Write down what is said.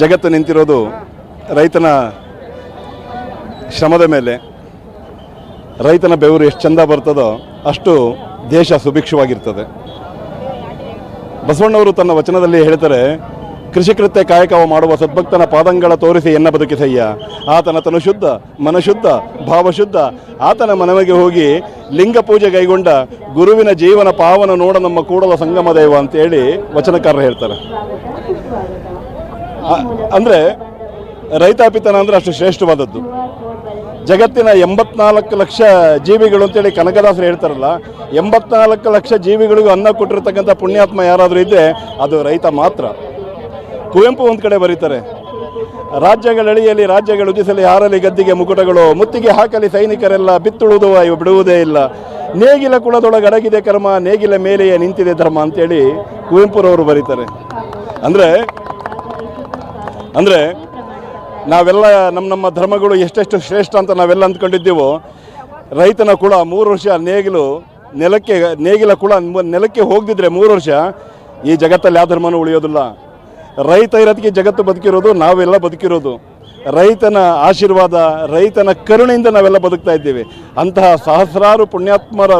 ಜಗತ್ತು ನಿಂತಿರೋದು ರೈತನ ಶ್ರಮದ ಮೇಲೆ. ರೈತನ ಬೆವರು ಎಷ್ಟು ಚಂದ ಬರ್ತದೋ ಅಷ್ಟು ದೇಶ ಸುಭಿಕ್ಷವಾಗಿರ್ತದೆ. ಬಸವಣ್ಣವರು ತನ್ನ ವಚನದಲ್ಲಿ ಹೇಳ್ತಾರೆ, ಕೃಷಿಕೃತ್ಯ ಕಾಯಕವ ಮಾಡುವ ಸದ್ಭಕ್ತನ ಪಾದಂಗಳ ತೋರಿಸಿ ಎನ್ನ ಬದುಕಿಸಯ್ಯ. ಆತನ ತನು ಶುದ್ಧ, ಮನಶುದ್ಧ, ಭಾವಶುದ್ಧ. ಆತನ ಮನವಿಗೆ ಹೋಗಿ ಲಿಂಗ ಪೂಜೆ ಕೈಗೊಂಡ ಗುರುವಿನ ಜೀವನ ಪಾವನ ನೋಡ ನಮ್ಮ ಕೂಡಲ ಸಂಗಮ ದೇವ ಅಂತೇಳಿ ವಚನಕಾರರು ಹೇಳ್ತಾರೆ. ಅಂದರೆ ರೈತಾಪಿತನ ಅಂದರೆ ಅಷ್ಟು ಶ್ರೇಷ್ಠವಾದದ್ದು. ಜಗತ್ತಿನ 84 ಲಕ್ಷ ಜೀವಿಗಳು ಅಂತೇಳಿ ಕನಕದಾಸರು ಹೇಳ್ತಾರಲ್ಲ, 84 ಲಕ್ಷ ಜೀವಿಗಳಿಗೂ ಅನ್ನ ಕೊಟ್ಟಿರ್ತಕ್ಕಂಥ ಪುಣ್ಯಾತ್ಮ ಯಾರಾದರೂ ಇದ್ದರೆ ಅದು ರೈತ ಮಾತ್ರ. ಕುವೆಂಪು ಒಂದು ಕಡೆ ಬರೀತಾರೆ, ರಾಜ್ಯಗಳಳಿಯಲಿ ರಾಜ್ಯಗಳು ಉದಿಸಲಿ ಹಾರಲಿ ಗದ್ದಿಗೆ ಮುಕುಟಗಳು, ಮುತ್ತಿಗೆ ಹಾಕಲಿ ಸೈನಿಕರೆಲ್ಲ ಬಿತ್ತುಳುವುದು ಬಿಡುವುದೇ ಇಲ್ಲ, ನೇಗಿಲ ಕುಳದೊಳಗೆ ಅಡಗಿದೆ ಕರ್ಮ, ನೇಗಿಲ ಮೇಲೆಯೇ ನಿಂತಿದೆ ಧರ್ಮ ಅಂತೇಳಿ ಕುವೆಂಪುರವರು ಬರೀತಾರೆ. ಅಂದರೆ ನಾವೆಲ್ಲ ನಮ್ಮ ಧರ್ಮಗಳು ಎಷ್ಟೆಷ್ಟು ಶ್ರೇಷ್ಠ ಅಂತ ನಾವೆಲ್ಲ ಅಂದ್ಕೊಂಡಿದ್ದೀವೋ, ರೈತನ ಕುಳ 3 ವರ್ಷ ನೇಗಿಲ ಕುಳ ನೆಲಕ್ಕೆ ಹೋಗದಿದ್ರೆ 3 ವರ್ಷ ಈ ಜಗತ್ತಲ್ಲಿ ಯಾವ ಧರ್ಮನೂ ಉಳಿಯೋದಿಲ್ಲ. ರೈತ ಇರೋದಕ್ಕೆ ಜಗತ್ತು ಬದುಕಿರೋದು, ನಾವೆಲ್ಲ ಬದುಕಿರೋದು. ರೈತನ ಆಶೀರ್ವಾದ, ರೈತನ ಕರುಣೆಯಿಂದ ನಾವೆಲ್ಲ ಬದುಕ್ತಾ ಇದ್ದೀವಿ. ಅಂತಹ ಸಹಸ್ರಾರು ಪುಣ್ಯಾತ್ಮರ